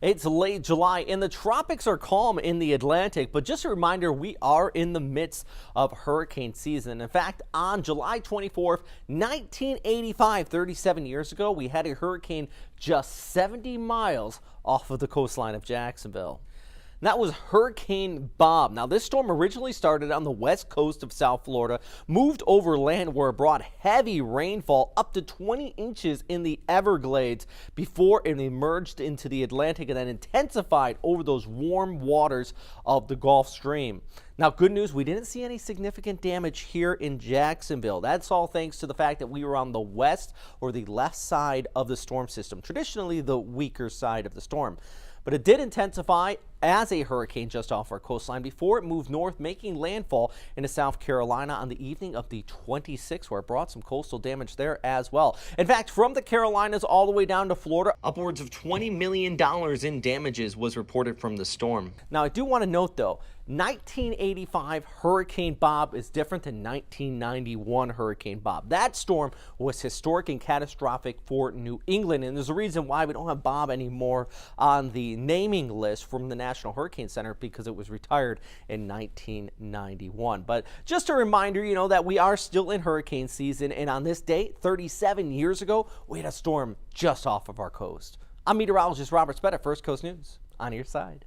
It's late July and the tropics are calm in the Atlantic, but just a reminder, we are in the midst of hurricane season. In fact, on July 24th, 1985, 37 years ago, we had a hurricane just 70 miles off of the coastline of Jacksonville. That was Hurricane Bob. Now, this storm originally started on the west coast of South Florida, moved over land where it brought heavy rainfall up to 20 inches in the Everglades before it emerged into the Atlantic and then intensified over those warm waters of the Gulf Stream. Now, good news, we didn't see any significant damage here in Jacksonville. That's all thanks to the fact that we were on the west or the left side of the storm system, traditionally the weaker side of the storm. But it did intensify as a hurricane just off our coastline before it moved north, making landfall into South Carolina on the evening of the 26th, where it brought some coastal damage there as well. In fact, from the Carolinas all the way down to Florida, upwards of $20 million in damages was reported from the storm. Now, I do want to note, though, 1985 Hurricane Bob is different than 1991 Hurricane Bob. That storm was historic and catastrophic for New England, and there's a reason why we don't have Bob anymore on the naming list from the National Hurricane Center, because it was retired in 1991. But just a reminder, that we are still in hurricane season, and on this date, 37 years ago, we had a storm just off of our coast. I'm meteorologist Robert Spett at First Coast News, on your side.